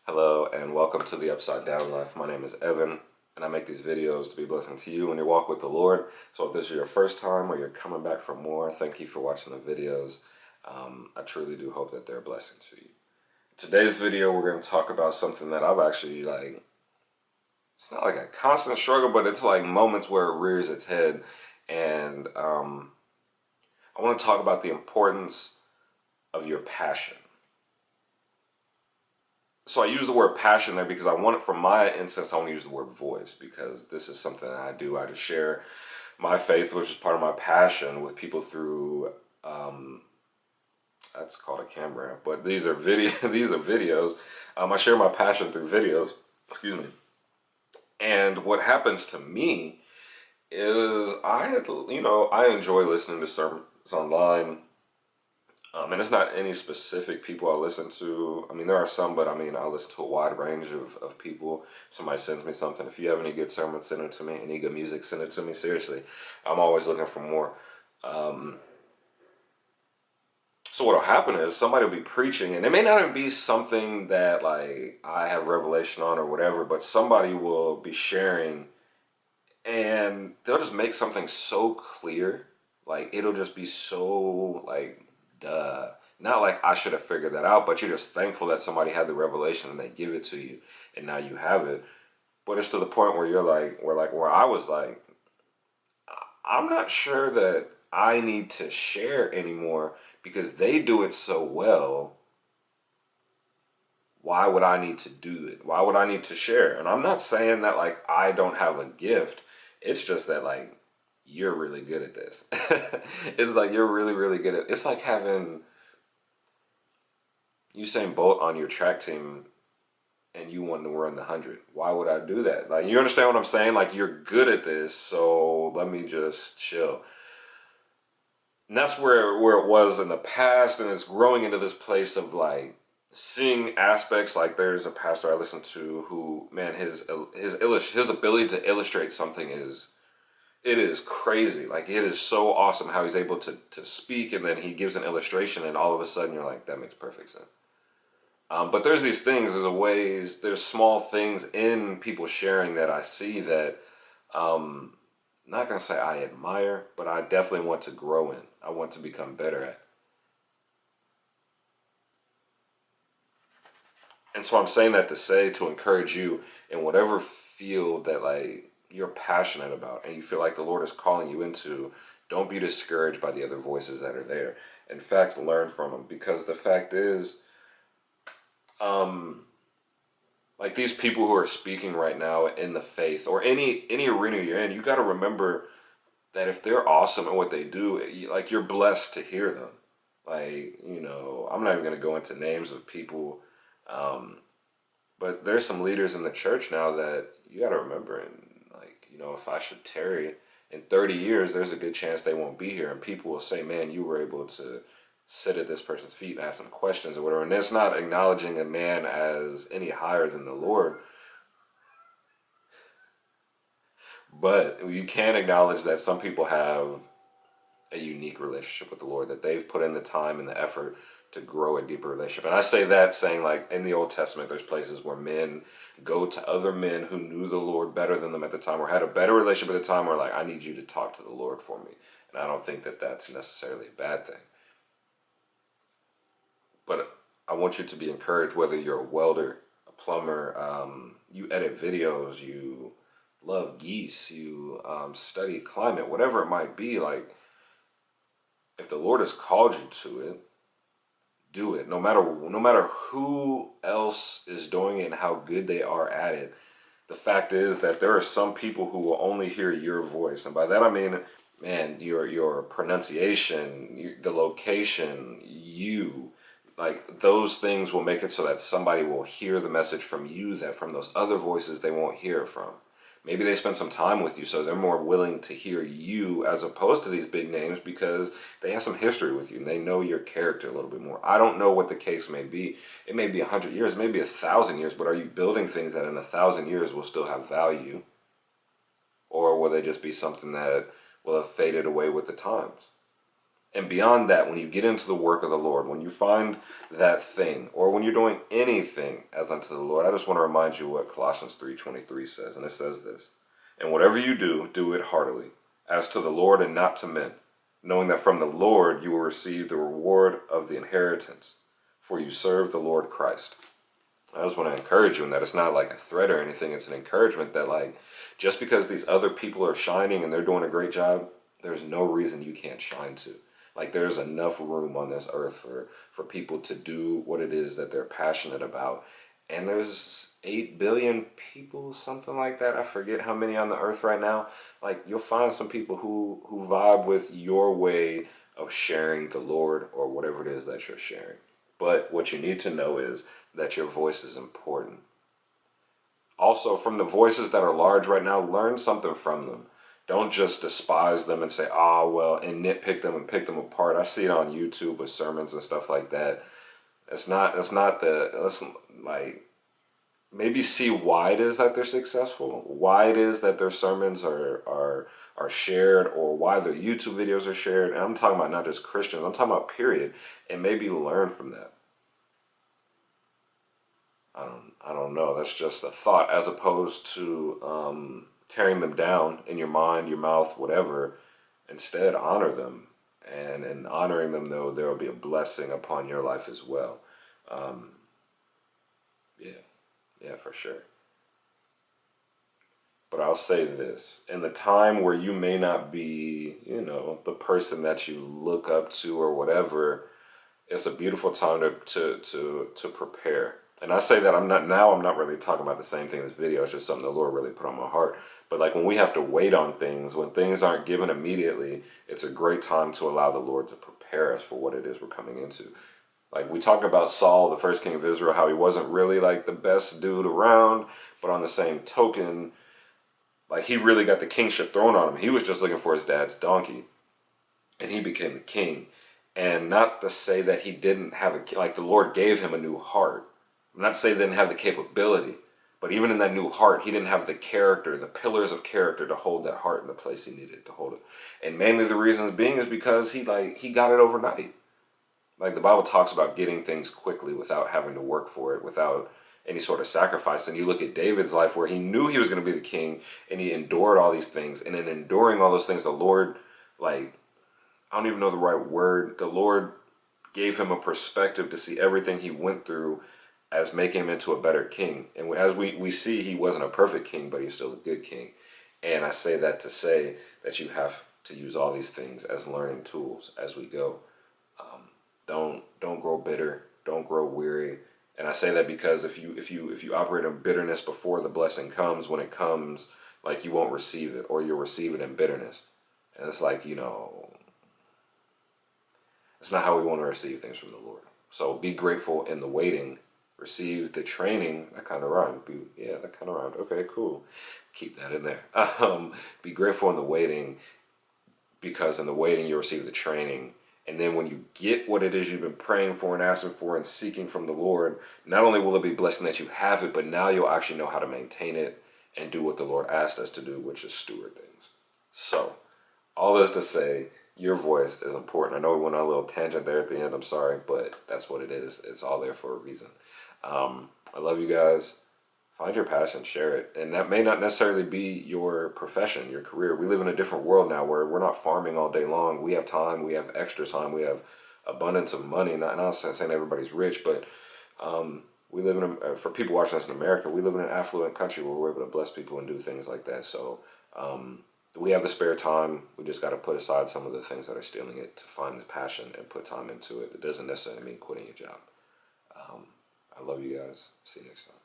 Hello and welcome to the Upside Down Life. My name is Evan and I make these videos to be a blessing to you in your walk with the Lord. So if this is your first time or you're coming back for more, thank you for watching the videos. I truly do hope that they're a blessing to you. Today's video, we're going to talk about something that I've actually it's not like a constant struggle, but it's like moments where it rears its head. And I want to talk about the importance of your passion. So I use the word passion there because I want it, from my instance, I want to use the word voice because this is something that I do. I just share my faith, which is part of my passion, with people through, that's called a camera, but these are these are videos. I share my passion through videos, excuse me. And what happens to me is I enjoy listening to sermons online. And it's not any specific people I listen to. I mean, there are some, but I mean, I listen to a wide range of people. Somebody sends me something. If you have any good sermons, send it to me. Any good music, send it to me. Seriously, I'm always looking for more. So what'll happen is somebody will be preaching, and it may not even be something that like I have revelation on or whatever, but somebody will be sharing, and they'll just make something so clear. Like it'll just be so like duh. Not like I should have figured that out, but you're just thankful that somebody had the revelation and they give it to you and now you have it. But it's to the point where you're like, where I was like, I'm not sure that I need to share anymore because they do it so well. Why would I need to do it? Why would I need to share? And I'm not saying that like I don't have a gift. It's just that like you're really good at this. It's like you're really, really good at it's like having Usain Bolt on your track team and you want to run the 100. Why would I do that? Like, you understand what I'm saying? Like, you're good at this, so let me just chill. And that's where it was in the past, and it's growing into this place of like seeing aspects. Like, there's a pastor I listen to who, man, his ability to illustrate something is crazy. Like, it is so awesome how he's able to speak, and then he gives an illustration, and all of a sudden you're like, that makes perfect sense. But there's these things, there's small things in people sharing that I see that, not going to say I admire, but I definitely want to grow in. I want to become better at. And so I'm saying that to say, to encourage you in whatever field that like you're passionate about and you feel like the Lord is calling you into, don't be discouraged by the other voices that are there. In fact, learn from them because the fact is, like these people who are speaking right now in the faith or any arena you're in, you got to remember that if they're awesome at what they do, like you're blessed to hear them. Like, I'm not even going to go into names of people, but there's some leaders in the church now that you got to remember. And like, if I should tarry in 30 years, there's a good chance they won't be here. And people will say, man, you were able to sit at this person's feet and ask them questions or whatever. And it's not acknowledging a man as any higher than the Lord, but you can acknowledge that some people have a unique relationship with the Lord, that they've put in the time and the effort to grow a deeper relationship. And I say that saying, like, in the Old Testament, there's places where men go to other men who knew the Lord better than them at the time or had a better relationship at the time, or like, I need you to talk to the Lord for me. And I don't think that that's necessarily a bad thing. But I want you to be encouraged, whether you're a welder, a plumber, you edit videos, you love geese, you study climate, whatever it might be, like, if the Lord has called you to it, do it. No matter who else is doing it and how good they are at it. The fact is that there are some people who will only hear your voice, and by that I mean, man, your pronunciation, the location, like those things will make it so that somebody will hear the message from you that from those other voices they won't hear it from. Maybe they spend some time with you, so they're more willing to hear you as opposed to these big names because they have some history with you and they know your character a little bit more. I don't know what the case may be. It may be 100 years, it may be 1,000 years, but are you building things that in 1,000 years will still have value? Or will they just be something that will have faded away with the times? And beyond that, when you get into the work of the Lord, when you find that thing, or when you're doing anything as unto the Lord, I just want to remind you what Colossians 3:23 says. And it says this: "And whatever you do, do it heartily, as to the Lord and not to men, knowing that from the Lord you will receive the reward of the inheritance, for you serve the Lord Christ." I just want to encourage you in that it's not like a threat or anything. It's an encouragement that, like, just because these other people are shining and they're doing a great job, there's no reason you can't shine too. Like, there's enough room on this earth for people to do what it is that they're passionate about. And there's 8 billion people, something like that. I forget how many on the earth right now. Like, you'll find some people who vibe with your way of sharing the Lord or whatever it is that you're sharing. But what you need to know is that your voice is important. Also, from the voices that are large right now, learn something from them. Don't just despise them and say, "oh, well," and nitpick them and pick them apart. I see it on YouTube with sermons and stuff like that. It's not, let's like, maybe see why it is that they're successful, why it is that their sermons are shared, or why their YouTube videos are shared. And I'm talking about not just Christians, I'm talking about period, and maybe learn from that. I don't know. That's just a thought, as opposed to tearing them down in your mind, your mouth, whatever. Instead, honor them, and in honoring them, though, there will be a blessing upon your life as well. Um, yeah, yeah, for sure. But I'll say this: in the time where you may not be, the person that you look up to or whatever, it's a beautiful time to prepare. And I say that I'm not really talking about the same thing as video. It's just something the Lord really put on my heart. But like, when we have to wait on things, when things aren't given immediately, it's a great time to allow the Lord to prepare us for what it is we're coming into. Like, we talk about Saul, the first king of Israel, how he wasn't really like the best dude around, but on the same token, like, he really got the kingship thrown on him. He was just looking for his dad's donkey, and he became the king. And not to say that he didn't have like, the Lord gave him a new heart. Not to say he didn't have the capability, but even in that new heart, he didn't have the character, the pillars of character to hold that heart in the place he needed to hold it. And mainly the reason being is because he got it overnight. Like, the Bible talks about getting things quickly without having to work for it, without any sort of sacrifice. And you look at David's life, where he knew he was going to be the king, and he endured all these things. And in enduring all those things, the Lord, like, I don't even know the right word. The Lord gave him a perspective to see everything he went through as making him into a better king. And as we see, he wasn't a perfect king, but he was still a good king. And I say that to say that you have to use all these things as learning tools as we go. Don't grow bitter. Don't grow weary. And I say that because if you operate in bitterness before the blessing comes, when it comes, like, you won't receive it, or you'll receive it in bitterness. And it's like, it's not how we want to receive things from the Lord. So be grateful in the waiting. Receive the training. That kind of rhymed. Yeah, that kind of rhymed. Okay, cool. Keep that in there. Be grateful in the waiting, because in the waiting you'll receive the training. And then when you get what it is you've been praying for and asking for and seeking from the Lord, not only will it be a blessing that you have it, but now you'll actually know how to maintain it and do what the Lord asked us to do, which is steward things. So, all this to say, your voice is important. I know we went on a little tangent there at the end. I'm sorry, but that's what it is. It's all there for a reason. I love you guys. Find your passion, share it. And that may not necessarily be your profession, your career. We live in a different world now where we're not farming all day long. We have time, we have extra time, we have abundance of money. Not saying everybody's rich, but we live for people watching us in America, we live in an affluent country where we're able to bless people and do things like that. So we have the spare time. We just got to put aside some of the things that are stealing it to find the passion and put time into it. It doesn't necessarily mean quitting your job. I love you guys. See you next time.